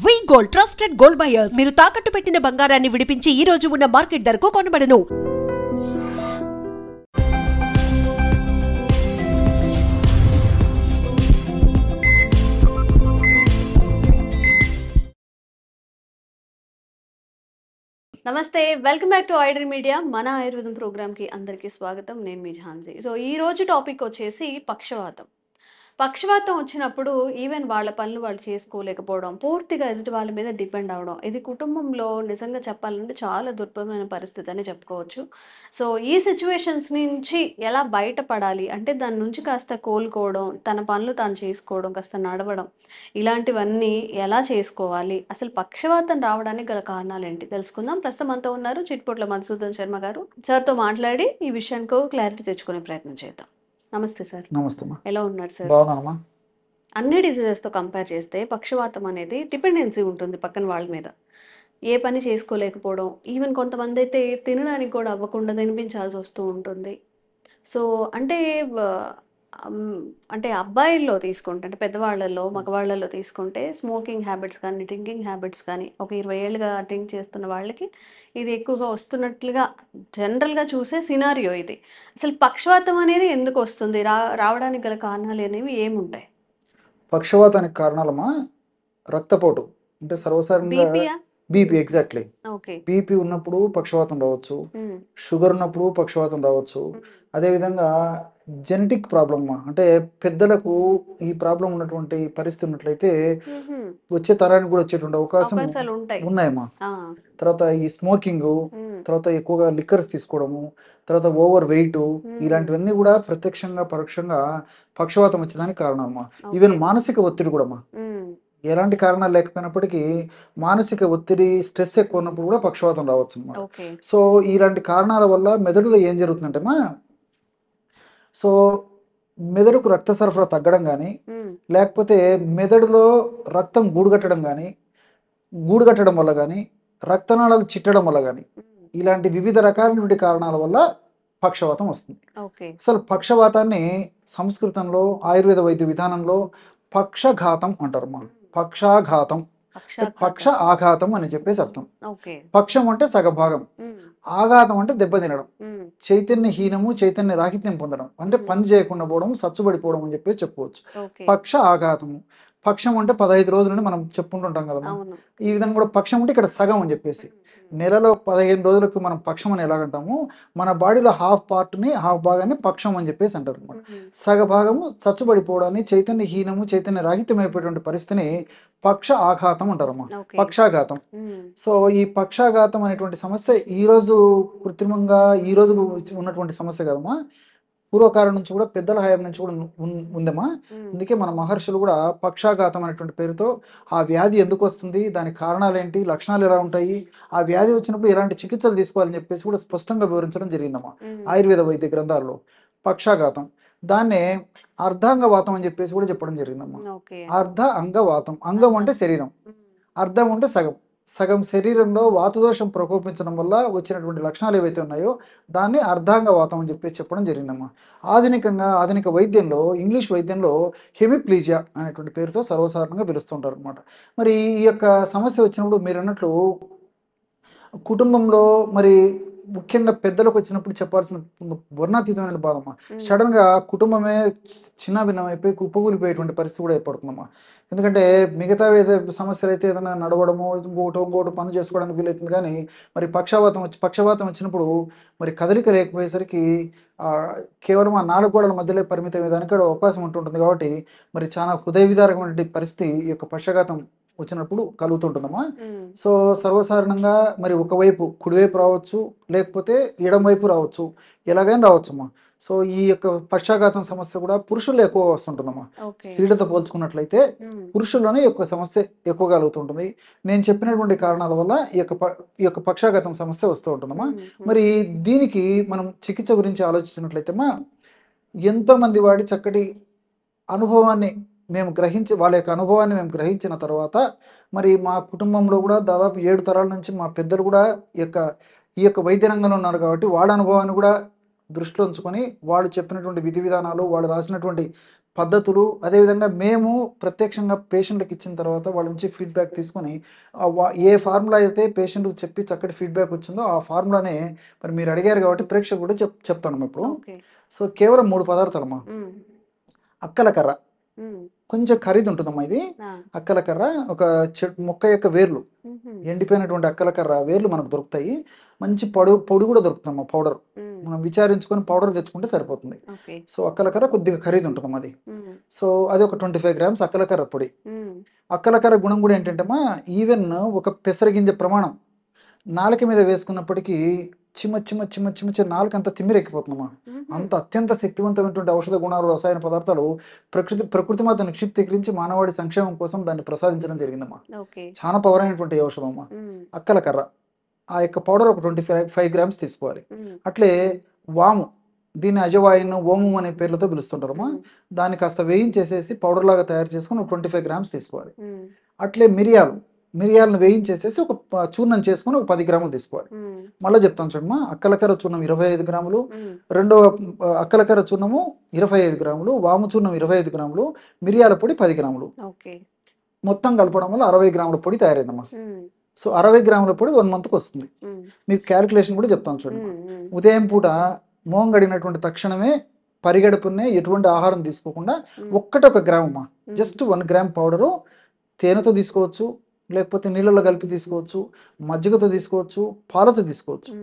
వి gold trusted gold buyers మీరు తాకట్టు పెట్టిన బంగారాన్ని విడిపించి ఈ రోజు ఉన్న మార్కెట్ ధరకు కొనబడను. నమస్తే, welcome back to iDream media. మన ఆయుర్వేదం ప్రోగ్రామ్కి అందరికీ స్వాగతం. నేను మీ ఝాన్సీ. సో ఈ రోజు టాపిక్ వచ్చేసి పక్షవాతం. పక్షవాతం వచ్చినప్పుడు ఈవెన్ వాళ్ళ పనులు వాళ్ళు చేసుకోలేకపోవడం, పూర్తిగా ఎదుటి వాళ్ళ మీద డిపెండ్ అవ్వడం, ఇది కుటుంబంలో నిజంగా చెప్పాలంటే చాలా దుర్భరమైన పరిస్థితి అని చెప్పుకోవచ్చు. సో ఈ సిచ్యువేషన్స్ నుంచి ఎలా బయటపడాలి అంటే దాని నుంచి కాస్త కోలుకోవడం, తన పనులు తాను చేసుకోవడం, కాస్త నడవడం, ఇలాంటివన్నీ ఎలా చేసుకోవాలి, అసలు పక్షవాతం రావడానికి గల కారణాలు ఏంటి తెలుసుకుందాం. ప్రస్తుతం అంతా ఉన్నారు చిట్పొట్ల మధుసూదన్ శర్మ గారు. సార్తో మాట్లాడి ఈ విషయానికి క్లారిటీ తెచ్చుకునే ప్రయత్నం చేద్దాం. నమస్తే సార్. నమస్తే అమ్మా. ఎలా ఉన్నారు సార్? బాగున్నానమ్మా. అన్ని డిసీజెస్తో కంపేర్ చేస్తే పక్షవాతం అనేది డిపెండెన్సీ ఉంటుంది పక్కన వాళ్ళ మీద. ఏ పని చేసుకోలేకపోవడం, ఈవెన్ కొంతమంది అయితే తినడానికి కూడా అవ్వకుండా తినిపించాల్సి వస్తూ ఉంటుంది. సో అంటే అంటే అబ్బాయిల్లో తీసుకుంటే, అంటే పెద్దవాళ్ళల్లో మగవాళ్ళలో తీసుకుంటే స్మోకింగ్ హ్యాబిట్స్ కానీ డ్రింకింగ్ హ్యాబిట్స్ కానీ ఒక 20 ఏళ్ళుగా డ్రింక్ చేస్తున్న వాళ్ళకి ఇది ఎక్కువగా వస్తున్నట్లుగా జనరల్గా చూసే సినారియో ఇది. అసలు పక్షవాతం అనేది ఎందుకు వస్తుంది, రావడానికి గల కారణాలు అనేవి ఏముంటాయి? పక్షవాతానికి కారణాలమ్మా రక్తపోటు అంటే సర్వసాధారణంగా బీపీయా? బీపీ. ఎగ్జాక్ట్లీ. ఓకే. బీపీ ఉన్నప్పుడు పక్షవాతం రావచ్చు, షుగర్ ఉన్నప్పుడు పక్షవాతం రావచ్చు. అదేవిధంగా జెనెటిక్ ప్రాబ్లమ్ అంటే పెద్దలకు ఈ ప్రాబ్లం ఉన్నటువంటి పరిస్థితి ఉన్నట్లయితే వచ్చే తరానికి కూడా వచ్చేటువంటి అవకాశం ఉన్నాయమ్మా. తర్వాత ఈ స్మోకింగ్, తర్వాత ఎక్కువగా లిక్కర్స్ తీసుకోవడము, తర్వాత ఓవర్ వెయిట్, ఇలాంటివన్నీ కూడా ప్రత్యక్షంగా పరోక్షంగా పక్షవాతం వచ్చేదానికి కారణం అమ్మా. ఈవెన్ మానసిక ఒత్తిడి కూడా అమ్మా, ఎలాంటి కారణాలు లేకపోయినప్పటికీ మానసిక ఒత్తిడి, స్ట్రెస్ ఎక్కువ ఉన్నప్పుడు కూడా పక్షవాతం రావచ్చు అన్నమాట. సో ఇలాంటి కారణాల వల్ల మెదడులో ఏం జరుగుతుందంటేమా, సో మెదడుకు రక్త సరఫరా తగ్గడం కానీ, లేకపోతే మెదడులో రక్తం గూడుగట్టడం కానీ, గూడుగట్టడం వల్ల కానీ, రక్తనాళాలు చిట్టడం వల్ల కానీ, ఇలాంటి వివిధ రకాలైనటువంటి కారణాల వల్ల పక్షవాతం వస్తుంది. అసలు పక్షవాతాన్ని సంస్కృతంలో ఆయుర్వేద వైద్య విధానంలో పక్షఘాతం అంటారు అమ్మా. పక్షాఘాతం, పక్ష ఆఘాతం అని చెప్పేసి అర్థం. పక్షం అంటే సగభాగం, ఆఘాతం అంటే దెబ్బతినడం, చైతన్యహీనము, చైతన్య రాహిత్యం పొందడం అంటే పని చేయకుండా పోవడం, సచ్చుబడిపోవడం అని చెప్పేసి చెప్పుకోవచ్చు. పక్ష ఆఘాతము. పక్షం అంటే 15 రోజుల నుండి మనం చెప్పుకుంటుంటాం కదమ్మా. ఈ విధంగా కూడా పక్షం అంటే ఇక్కడ సగం అని చెప్పేసి, నెలలో 15 రోజులకు మనం పక్షం అని ఎలాగంటాము, మన బాడీలో హాఫ్ పార్ట్ని, హాఫ్ భాగాన్ని పక్షం అని చెప్పేసి అంటారు అనమాట. సగభాగము చచ్చుబడిపోవడాన్ని, చైతన్యహీనము, చైతన్య రాహిత్యం అయిపోయేటువంటి పరిస్థితిని పక్ష ఆఘాతం అంటారమ్మా. పక్షాఘాతం. సో ఈ పక్షాఘాతం అనేటువంటి సమస్య ఈరోజు కృత్రిమంగా ఈ రోజు ఉన్నటువంటి సమస్య కదమ్మా, పూర్వకాలం నుంచి కూడా పెద్దల హయాం నుంచి కూడా ఉందమ్మా. అందుకే మన మహర్షులు కూడా పక్షాఘాతం అనేటువంటి పేరుతో ఆ వ్యాధి ఎందుకు వస్తుంది, దాని కారణాలు ఏంటి, లక్షణాలు ఎలా ఉంటాయి, ఆ వ్యాధి వచ్చినప్పుడు ఎలాంటి చికిత్సలు తీసుకోవాలని చెప్పేసి కూడా స్పష్టంగా వివరించడం జరిగిందమ్మా ఆయుర్వేద వైద్య గ్రంథాల్లో. పక్షాఘాతం దాన్నే అర్ధాంగవాతం అని చెప్పేసి కూడా చెప్పడం జరిగిందమ్మా. అర్ధ అంగవాతం. అంగం అంటే శరీరం, అర్ధం అంటే సగం. సగం శరీరంలో వాతదోషం ప్రకోపించడం వల్ల వచ్చినటువంటి లక్షణాలు ఏవైతే ఉన్నాయో దాన్ని అర్ధాంగవాతం అని చెప్పేసి చెప్పడం జరిగిందమ్మా. ఆధునిక వైద్యంలో, ఇంగ్లీష్ వైద్యంలో హెమిప్లీజియా అనేటువంటి పేరుతో సర్వసాధారణంగా పిలుస్తుంటారు అనమాట. మరి ఈ యొక్క సమస్య వచ్చినప్పుడు మీరు అన్నట్లు కుటుంబంలో మరి ముఖ్యంగా పెద్దలకు వచ్చినప్పుడు చెప్పాల్సిన వర్ణాతీతమైన బాధమ్మా. సడన్ గా కుటుంబమే చిన్న భిన్నమైపోయి కుప్పకూలిపోయేటువంటి పరిస్థితి కూడా ఏర్పడుతుందమ్మా. ఎందుకంటే మిగతా సమస్యలు అయితే ఏదైనా నడవడము, ఇంకోటి పనులు చేసుకోవడానికి వీలవుతుంది. కానీ మరి పక్షవాతం వచ్చినప్పుడు మరి కదలిక లేకపోయేసరికి కేవలం ఆ 4 గోడల మధ్యలో పరిమితం అయ్యేదానికి అవకాశం ఉంటుంటుంది. కాబట్టి మరి చాలా హృదయ విదారకమైన పరిస్థితి ఈ యొక్క పక్షఘాతం వచ్చినప్పుడు కలుగుతుంటుందమ్మా. సో సర్వసాధారణంగా మరి ఒకవైపు కుడివైపు రావచ్చు, లేకపోతే ఎడం వైపు రావచ్చు, ఎలాగైనా రావచ్చమ్మా. సో ఈ యొక్క పక్షాఘాతం సమస్య కూడా పురుషుల్లో ఎక్కువగా వస్తుంటుందమ్మా. స్త్రీలతో పోల్చుకున్నట్లయితే పురుషుల్లోనే ఈ యొక్క సమస్య ఎక్కువగా కలుగుతుంటుంది. నేను చెప్పినటువంటి కారణాల వల్ల ఈ యొక్క పక్షాఘాతం సమస్య వస్తూ ఉంటుందమ్మా. మరి దీనికి మనం చికిత్స గురించి ఆలోచించినట్లయితే ఎంతోమంది వాడి చక్కటి అనుభవాన్ని వాళ్ళ యొక్క అనుభవాన్ని మేము గ్రహించిన తర్వాత మరి మా కుటుంబంలో కూడా దాదాపు 7 తరాల నుంచి మా పెద్దలు కూడా ఈ యొక్క వైద్య రంగంలో ఉన్నారు. కాబట్టి వాళ్ళ అనుభవాన్ని కూడా దృష్టిలో ఉంచుకొని వాళ్ళు చెప్పినటువంటి విధి విధానాలు, వాళ్ళు రాసినటువంటి పద్ధతులు, అదేవిధంగా మేము ప్రత్యక్షంగా పేషెంట్కి ఇచ్చిన తర్వాత వాళ్ళ నుంచి ఫీడ్బ్యాక్ తీసుకొని ఏ ఫార్ములా అయితే పేషెంట్కి చెప్పి చక్కటి ఫీడ్బ్యాక్ వచ్చిందో ఆ ఫార్ములానే మరి మీరు అడిగారు కాబట్టి ప్రేక్షకులు కూడా చెప్తాను ఇప్పుడు. సో కేవలం 3 పదార్థాలమ్మా. అక్కల కర్ర, కొంచెం ఖరీదు ఉంటుందమ్మా ఇది. అక్కల కర్ర, ఒక మొక్క యొక్క వేర్లు, ఎండిపోయినటువంటి అక్కల కర్ర వేర్లు మనకు దొరుకుతాయి. మంచి పొడి కూడా దొరుకుతుందమ్మా, పౌడర్. మనం విచారించుకొని పౌడర్ తెచ్చుకుంటే సరిపోతుంది. సో అక్కల కర్ర కొద్దిగా ఖరీదు ఉంటుందమ్మా అది. సో అది ఒక 25 గ్రామ్స్ అక్కల కర్ర పొడి. అక్కల కర్ర గుణం కూడా ఏంటంటే ఈవెన్ ఒక పెసరగింజ ప్రమాణం నాలుక మీద వేసుకున్నప్పటికీ చిమ్మ చిమ్మ చిమ్మ చిమ్మ నాలుక అంతా తిమ్మిరెక్కిపోతుందమ్మా. అంత అత్యంత శక్తివంతమైనటువంటి ఔషధ గుణాలు, రసాయన పదార్థాలు ప్రకృతి మాత నిక్షిప్తీకరించి మానవాడి సంక్షేమం కోసం దాన్ని ప్రసాదించడం జరిగిందమ్మా. చాలా పవర్ అయినటువంటి ఔషధం అమ్మా అక్కల కర్ర. ఆ యొక్క పౌడర్ ఒక 25 గ్రామ్స్ తీసుకోవాలి. అట్లే వాము, దీన్ని అజవాయిన్, ఓము అనే పేర్లతో పిలుస్తుంటారమ్మా. దాన్ని కాస్త వేయించేసేసి పౌడర్ లాగా తయారు చేసుకుని 25 గ్రామ్స్ తీసుకోవాలి. అట్లే మిరియాలను వేయించేసేసి ఒక చూర్ణం చేసుకుని ఒక 10 గ్రాములు తీసుకోవాలి. మళ్ళీ చెప్తాను చూడమ్మా, అక్కలకర్ర చూర్ణం 25 గ్రాములు, రెండవ అక్కలకర్ర చూర్ణము 25 గ్రాములు, వాము చూర్ణం 25 గ్రాములు, మిరియాల పొడి 10 గ్రాములు, మొత్తం కలపడం వల్ల 60 గ్రాముల పొడి తయారైందమ్మా. సో 60 గ్రాముల పొడి 1 మంత్కి వస్తుంది. మీకు క్యాలిక్యులేషన్ కూడా చెప్తాను చూడండి. ఉదయం పూట మోహం గడిగినటువంటి తక్షణమే పరిగడుపునే ఎటువంటి ఆహారం తీసుకోకుండా ఒక్క గ్రామ్ అమ్మా, జస్ట్ 1 గ్రామ్ పౌడరు తేనెతో తీసుకోవచ్చు, లేకపోతే నీళ్ళలో కలిపి తీసుకోవచ్చు, మజ్జిగతో తీసుకోవచ్చు, పాలతో తీసుకోవచ్చు.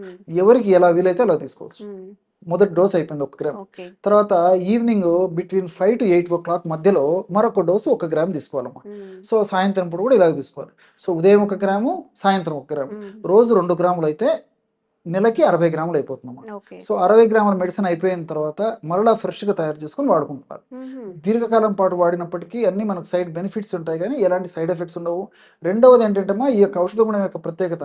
ఎవరికి ఎలా వీలైతే అలా తీసుకోవచ్చు. మొదటి డోస్ అయిపోయింది 1 గ్రామ్. తర్వాత ఈవినింగ్ బిట్వీన్ 5 to 8 o'clock మధ్యలో మరొక డోసు 1 గ్రామ్ తీసుకోవాలమ్మా. సో సాయంత్రం పూట కూడా ఇలాగ తీసుకోవాలి. సో ఉదయం 1 గ్రాము, సాయంత్రం 1 గ్రాము, రోజు 2 గ్రాములు అయితే నెలకి 60 గ్రాములు అయిపోతుందమ్మా. సో 60 గ్రాముల మెడిసిన్ అయిపోయిన తర్వాత మరలా ఫ్రెష్గా తయారు చేసుకొని వాడుకుంటారు. దీర్ఘకాలం పాటు వాడినప్పటికీ అన్ని మనకు సైడ్ బెనిఫిట్స్ ఉంటాయి కానీ ఎలాంటి సైడ్ ఎఫెక్ట్స్ ఉండవు. రెండవది ఏంటంటే ఈ యొక్క ఔషధ గుణం యొక్క ప్రత్యేకత,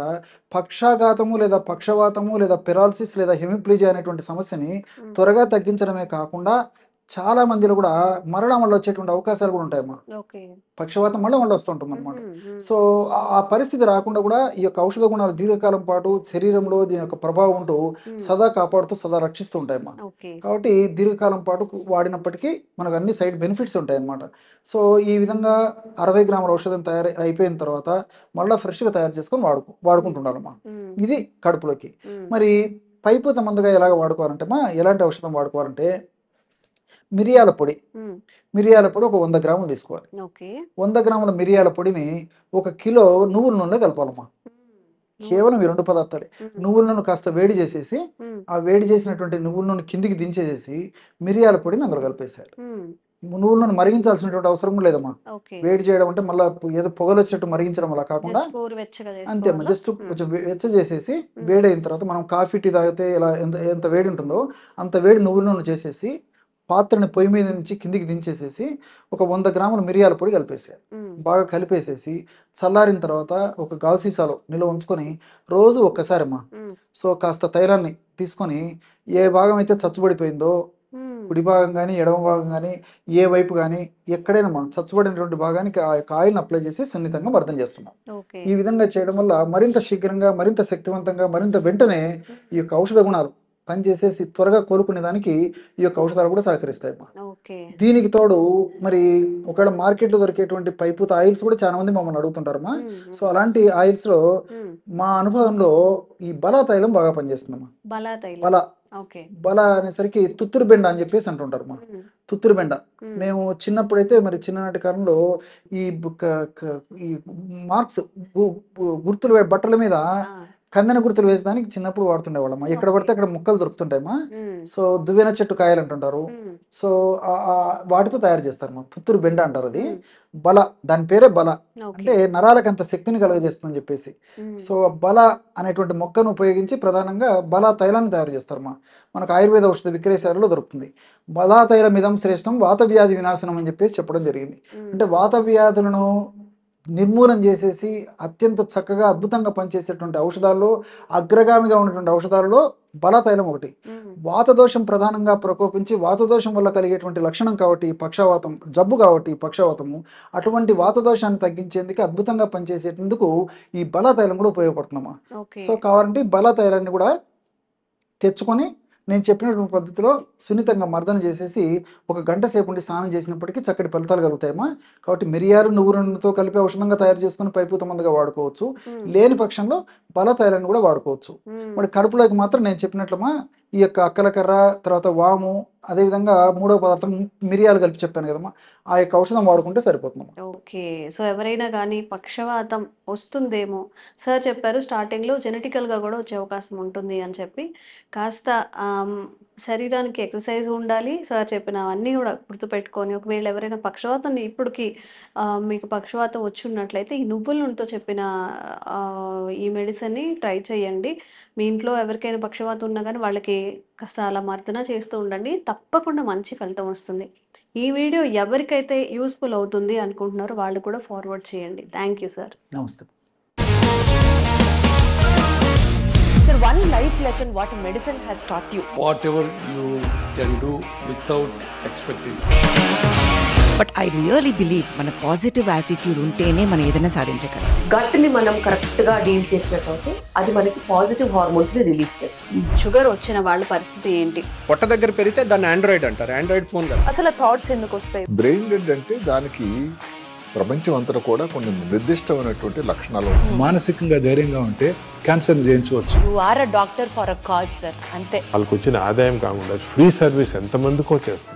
పక్షాఘాతము లేదా పక్షవాతము లేదా పెరాలసిస్ లేదా హెమిప్లీజియా అనేటువంటి సమస్యని త్వరగా తగ్గించడమే కాకుండా చాలా మందిలో కూడా మరణం వల్ల వచ్చేటువంటి అవకాశాలు కూడా ఉంటాయమ్మా. పక్షవాతం మళ్ళీ వస్తుంటుంది అనమాట. సో ఆ పరిస్థితి రాకుండా కూడా ఈ యొక్క ఔషధ గుణాలు దీర్ఘకాలం పాటు శరీరంలో దీని యొక్క ప్రభావం ఉంటూ సదా కాపాడుతూ సదా రక్షిస్తూ ఉంటాయమ్మా. కాబట్టి దీర్ఘకాలం పాటు వాడినప్పటికీ మనకు అన్ని సైడ్ బెనిఫిట్స్ ఉంటాయి అన్నమాట. సో ఈ విధంగా 60 గ్రాముల ఔషధం అయిపోయిన తర్వాత మళ్ళీ ఫ్రెష్గా తయారు చేసుకొని వాడుకుంటున్నారమ్మా. ఇది కడుపులోకి. మరి పైపూత మందుగా ఎలాగ వాడుకోవాలంటే ఎలాంటి ఔషధం వాడుకోవాలంటే మిరియాల పొడి ఒక 100 గ్రాములు తీసుకోవాలి. 100 గ్రాముల మిరియాల పొడిని 1 కిలో నువ్వుల నూనె కలపాలమ్మా. కేవలం ఈ 2 పదార్థాలే. నువ్వుల నూనె కాస్త వేడి చేసేసి ఆ వేడి చేసినటువంటి నువ్వుల నూనె కిందికి దించేసేసి మిరియాల పొడిని అందులో కలిపేసేయాలి. నువ్వుల నూనె మరిగించాల్సినటువంటి అవసరం లేదమ్మా. వేడి చేయడం అంటే మళ్ళీ ఏదో పొగలు వచ్చినట్టు మరిగించడం వల్ల కాకుండా అంతే అమ్మా, జస్ట్ కొంచెం వెచ్చ చేసేసి వేడైన తర్వాత మనం కాఫీ టీ తాగితే ఎలా ఎంత వేడి ఉంటుందో అంత వేడి నువ్వుల నూనె చేసేసి పాత్రని పొయ్యి మీద నుంచి కిందికి దించేసేసి ఒక 100 గ్రాముల మిరియాల పొడి కలిపేసేయాలి. బాగా కలిపేసేసి చల్లారిన తర్వాత ఒక గాజు సీసాలో నిల్వ ఉంచుకొని రోజు ఒక్కసారి అమ్మా. సో కాస్త తైలాన్ని తీసుకొని ఏ భాగం అయితే చచ్చుబడిపోయిందో కుడి భాగం కానీ ఎడమ భాగం కానీ ఏ వైపు కానీ ఎక్కడైనా మనం చచ్చుబడినటువంటి భాగానికి ఆ యొక్క ఆయిల్ని అప్లై చేసి సున్నితంగా మర్దన చేస్తున్నాం. ఈ విధంగా చేయడం వల్ల మరింత శీఘ్రంగా, మరింత శక్తివంతంగా, మరింత వెంటనే ఈ యొక్క ఔషధ గుణాలు పనిచేసేసి త్వరగా కోలుకునే దానికి ఈ యొక్క ఔషధాలు కూడా సహకరిస్తాయి. దీనికి తోడు మరి ఒకవేళ మార్కెట్లో దొరికేటువంటి పైపూత ఆయిల్స్ కూడా చాలా మంది మమ్మల్ని అడుగుతుంటారమ్మా. సో అలాంటి ఆయిల్స్ లో మా అనుభవంలో ఈ బలా తైలం బాగా పనిచేస్తుందమ్మా. బల అనేసరికి తుత్తూరు బెండ అని చెప్పేసి అంటుంటారు మా. తుత్తూరు బెండ మేము చిన్నప్పుడైతే మరి చిన్ననాటి కాలంలో ఈ మార్క్స్ గుర్తులు బట్టల మీద కందెన గుర్తులు వేసేదానికి చిన్నప్పుడు వాడుతుండేవాళ్ళమ్మా. ఎక్కడ పడితే అక్కడ ముక్కలు దొరుకుతుంటాయమ్మా. సో దువ్వెన చెట్టు కాయలు అంటుంటారు. సో వాటితో తయారు చేస్తారు మా. పుత్తూరు బెండ అంటారు. అది బల, దాని పేరే బల. అంటే నరాలకు అంత శక్తిని కలుగజేస్తుందని చెప్పేసి. సో బల అనేటువంటి మొక్కను ఉపయోగించి ప్రధానంగా బలా తైలాన్ని తయారు చేస్తారు మా. మనకు ఆయుర్వేద ఔషధ విక్రయశాలలో దొరుకుతుంది. బలా తైలం ఇదం శ్రేష్టం వాత వ్యాధి వినాశనం అని చెప్పేసి చెప్పడం జరిగింది. అంటే వాత వ్యాధులను నిర్మూలన చేసేసి అత్యంత చక్కగా అద్భుతంగా పనిచేసేటువంటి ఔషధాల్లో అగ్రగామిగా ఉన్నటువంటి ఔషధాలలో బల తైలం ఒకటి. వాతదోషం ప్రధానంగా ప్రకోపించి వాతదోషం వల్ల కలిగేటువంటి లక్షణం కాబట్టి పక్షవాతం జబ్బు కాబట్టి పక్షవాతము, అటువంటి వాతదోషాన్ని తగ్గించేందుకు అద్భుతంగా పనిచేసేందుకు ఈ బల తైలం కూడా ఉపయోగపడుతుందమ్మా. సో కావాలంటే బల తైలాన్ని కూడా తెచ్చుకొని నేను చెప్పినటువంటి పద్ధతిలో సున్నితంగా మర్దన చేసేసి ఒక గంట సేపు ఉండి స్నానం చేసినప్పటికీ చక్కటి ఫలితాలు కలుగుతాయమ్మా. కాబట్టి మిరియాలు నువ్వు రెండుతో కలిపి ఔషధంగా తయారు చేసుకుని పైపూత మందుగా వాడుకోవచ్చు. లేని పక్షంలో బల తైలాన్ని కూడా వాడుకోవచ్చు. మరి కడుపులోకి మాత్రం నేను చెప్పినట్లమ్మా ఈ యొక్క అక్కలకర్ర, తర్వాత వాము, అదేవిధంగా మూడవ పదార్థం మిరియాలు కలిపి చెప్పాను కదమ్మా, ఆ యొక్క ఔషధం వాడుకుంటే సరిపోతుందమ్మా. ఓకే. సో ఎవరైనా కానీ పక్షవాతం వస్తుందేమో, సార్ చెప్పారు స్టార్టింగ్లో జెనెటికల్గా కూడా వచ్చే అవకాశం ఉంటుంది అని చెప్పి, కాస్త శరీరానికి ఎక్సర్సైజ్ ఉండాలి. సార్ చెప్పినవన్నీ కూడా గుర్తుపెట్టుకొని, ఒకవేళ ఎవరైనా పక్షవాతం ఇప్పటికి మీకు పక్షవాతం వచ్చి ఉన్నట్లయితే ఈ నువ్వుల నూనెతో చెప్పిన ఈ మెడిసిన్ని ట్రై చేయండి. మీ ఇంట్లో ఎవరికైనా పక్షవాతం ఉన్నా కానీ వాళ్ళకి కాస్త అలా మర్దన చేస్తూ ఉండండి. తప్పకుండా మంచి ఫలితం వస్తుంది. ఈ వీడియో ఎవరికైతే యూస్ఫుల్ అవుతుంది అనుకుంటున్నారో వాళ్ళు కూడా ఫార్వర్డ్ చేయండి. Thank you sir. నమస్తే. Sir, one life lesson what medicine has taught you. Whatever you can do without expecting. But I really believe మన పాజిటివ్ యాటిట్యూడ్ ఉంటేనే మనం ఏదైనా సాధించగలం. గట్ ని మనం కరెక్ట్ గా డీల్ చేసినట్లయితే అది మనకి పాజిటివ్ హార్మోన్స్ ని రిలీజ్ చేస్తుంది. షుగర్ వచ్చిన వాళ్ళ పరిస్థితి ఏంటి? పొట్ట దగ్గర పెరిగితే దాన్ని ఆండ్రాయిడ్ అంటారు, ఆండ్రాయిడ్ ఫోన్ కదా. అసలు థాట్స్ ఎందుకు వస్తాయి? బ్రెయిన్ డెడ్ అంటే దానికి ప్రపంచం అంతా కూడా కొన్ని నిర్దిష్టమైనటువంటి లక్షణాలు. మానసికంగా ధైర్యంగా ఉంటే క్యాన్సర్ జయించవచ్చు. You are a doctor for a cause sir, అంతే. వాళ్ళకి వచ్చిన ఆదాయం కాకుండా ఫ్రీ సర్వీస్ ఎంతమందికో చేస్తుంది.